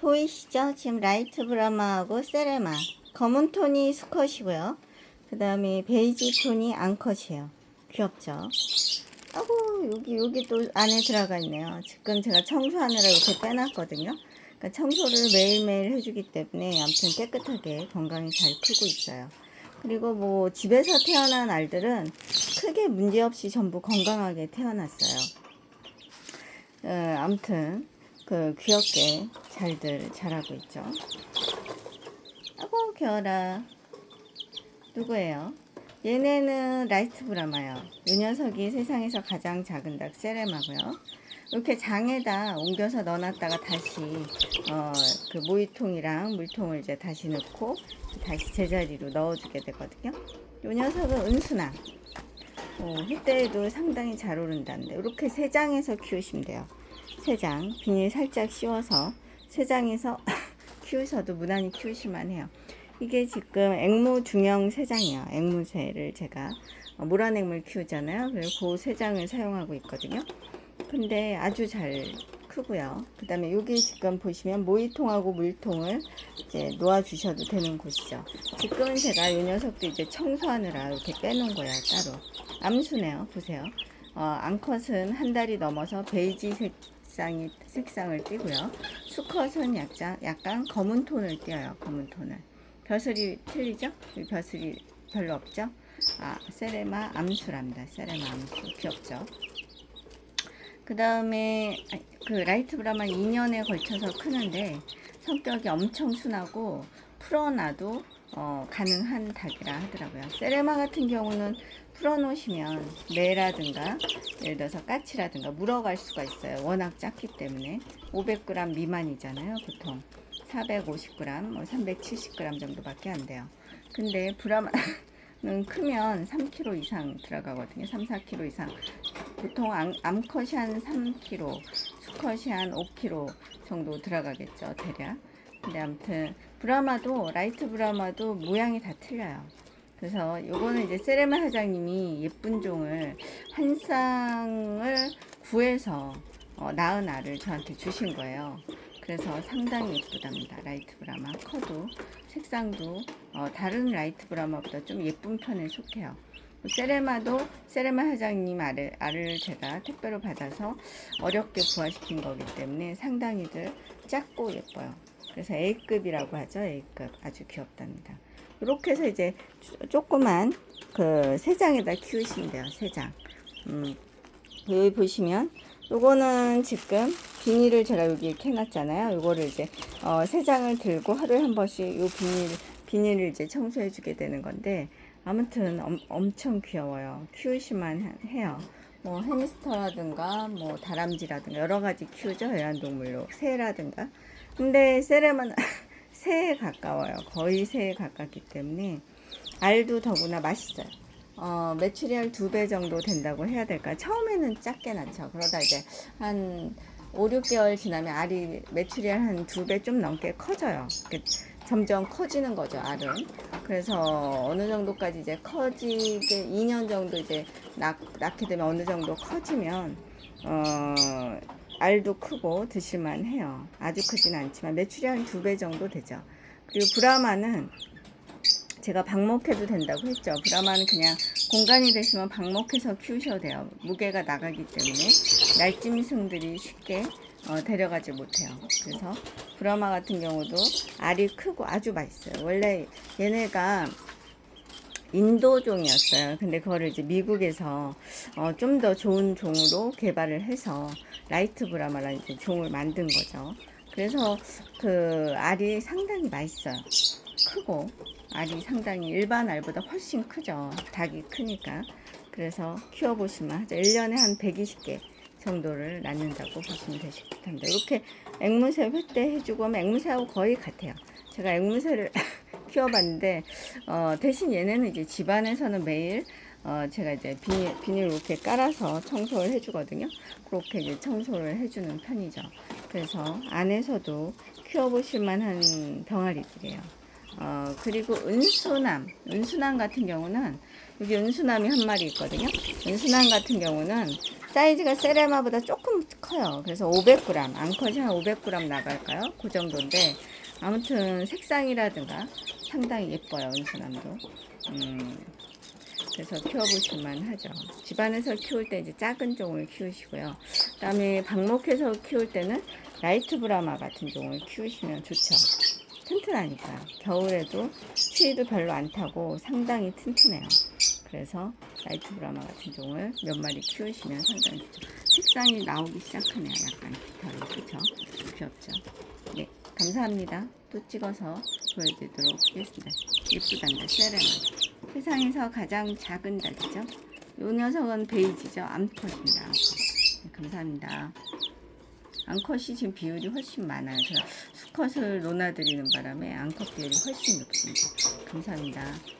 보이시죠? 지금 라이트 브라마하고 세레마. 검은 톤이 수컷이고요. 그 다음에 베이지 톤이 암컷이에요. 귀엽죠? 아고, 여기 또 안에 들어가 있네요. 지금 제가 청소하느라 이렇게 빼놨거든요. 그러니까 청소를 매일매일 해주기 때문에 아무튼 깨끗하게 건강히 잘 크고 있어요. 그리고 뭐 집에서 태어난 알들은 크게 문제없이 전부 건강하게 태어났어요. 아무튼 귀엽게 잘들 자라고 있죠. 아고 겨울아. 누구예요? 얘네는 라이트 브라마요. 이 녀석이 세상에서 가장 작은 닭 세레마고요. 이렇게 장에다 옮겨서 넣어놨다가 다시 그 모이통이랑 물통을 이제 다시 넣고 다시 제자리로 넣어주게 되거든요. 이 녀석은 은수남. 휘때에도 상당히 잘 오른다는데 이렇게 세 장에서 키우시면 돼요. 세 장 비닐 살짝 씌워서 세 장에서 키우셔도 무난히 키우실만 해요. 이게 지금 앵무 중형 세 장이에요. 앵무새를 제가 모란앵무를 키우잖아요. 그래서 그 세 장을 사용하고 있거든요. 근데 아주 잘 크고요. 그 다음에 여기 지금 보시면 모이통하고 물통을 이제 놓아 주셔도 되는 곳이죠. 지금은 제가 이 녀석도 이제 청소하느라 이렇게 빼놓은 거예요. 따로. 암수네요. 보세요. 암컷은 한 달이 넘어서 베이지 색상을 띠고요. 수컷은 약간 검은 톤을 띠어요. 검은 톤을. 벼슬이 틀리죠? 벼슬이 별로 없죠? 세레마 암수랍니다. 세레마 암수. 귀엽죠? 그 다음에 그 라이트 브라만 2년에 걸쳐서 크는데 성격이 엄청 순하고 풀어놔도 가능한 닭이라 하더라고요. 세레마 같은 경우는 풀어놓으시면 매라든가 예를 들어서 까치라든가 물어갈 수가 있어요. 워낙 작기 때문에 500g 미만이잖아요. 보통 450g, 뭐 370g 정도밖에 안 돼요. 근데 브라마는 크면 3kg 이상 들어가거든요. 3, 4kg 이상. 보통 암컷이 한 3kg, 수컷이 한 5kg 정도 들어가겠죠, 대략. 근데 아무튼 브라마도 라이트 브라마도 모양이 다 틀려요. 그래서 요거는 이제 세레마 사장님이 예쁜 종을 한 쌍을 구해서 낳은 알을 저한테 주신 거예요. 그래서 상당히 예쁘답니다. 라이트 브라마 커도 색상도 다른 라이트 브라마보다 좀 예쁜 편에 속해요. 세레마도 세레마 사장님 알을 제가 택배로 받아서 어렵게 부화시킨 거기 때문에 상당히들 작고 예뻐요. 그래서 A급이라고 하죠. A급. 아주 귀엽답니다. 이렇게 해서 이제 조그만 그 세 장에다 키우시면 돼요. 세 장. 여기 보시면 요거는 지금 비닐을 제가 여기 이렇게 해놨잖아요. 요거를 이제 세 장을 들고 하루에 한 번씩 요 비닐을 이제 청소해 주게 되는 건데 아무튼 엄청 귀여워요. 키우실만 해요. 뭐 해미스터라든가 뭐 다람쥐라든가 여러 가지 키우죠. 애완동물로 새라든가. 근데 세레마는 새에 가까워요. 거의 새에 가깝기 때문에 알도 더구나 맛있어요. 메추리알 2배 정도 된다고 해야 될까? 처음에는 작게 낳죠. 그러다 이제 한 5, 6개월 지나면 알이 메추리알 한 2배 좀 넘게 커져요. 점점 커지는 거죠, 알은. 그래서 어느 정도까지 이제 커지게 2년 정도 이제 낳게 되면 어느 정도 커지면 알도 크고 드실만 해요. 아주 크진 않지만 메추리알 한 2배 정도 되죠. 그리고 브라마는 제가 방목해도 된다고 했죠. 브라마는 그냥 공간이 되시면 방목해서 키우셔도 돼요. 무게가 나가기 때문에 날짐승들이 쉽게 데려가지 못해요. 그래서 브라마 같은 경우도 알이 크고 아주 맛있어요. 원래 얘네가 인도종이었어요. 근데 그거를 이제 미국에서 좀 더 좋은 종으로 개발을 해서 라이트 브라마라는 이제 종을 만든 거죠. 그래서 그 알이 상당히 맛있어요. 크고 알이 상당히 일반 알보다 훨씬 크죠. 닭이 크니까. 그래서 키워보시면 하죠. 1년에 한 120개 정도를 낳는다고 보시면 되실 것 같은데 이렇게 앵무새 횟대 해주고 하면 앵무새하고 거의 같아요. 제가 앵무새를 키워봤는데 대신 얘네는 이제 집안에서는 매일 제가 이제 비닐 이렇게 깔아서 청소를 해주거든요. 그렇게 이제 청소를 해주는 편이죠. 그래서 안에서도 키워보실 만한 병아리들이에요. 그리고 은수남 같은 경우는 여기 은수남이 한 마리 있거든요. 은수남 같은 경우는 사이즈가 세레마보다 조금 커요. 그래서 500g, 암컷이 한 500g 나갈까요? 그 정도인데 아무튼 색상이라든가 상당히 예뻐요. 은수남도. 그래서 키워보실만 하죠. 집안에서 키울 때 이제 작은 종을 키우시고요. 그다음에 방목해서 키울 때는 라이트 브라마 같은 종을 키우시면 좋죠. 튼튼하니까 겨울에도 추위도 별로 안 타고 상당히 튼튼해요. 그래서 라이트 브라마 같은 종을 몇 마리 키우시면 상당히 좋죠. 색상이 나오기 시작하네요. 약간 깃털이. 그쵸? 귀엽죠? 네, 감사합니다. 또 찍어서 보여드리도록 하겠습니다. 예쁘단다. 세레나. 세상에서 가장 작은 닭이죠. 이 녀석은 베이지죠. 암컷입니다. 암컷. 네, 감사합니다. 암컷이 지금 비율이 훨씬 많아요. 제가 수컷을 논아드리는 바람에 암컷 비율이 훨씬 높습니다. 감사합니다.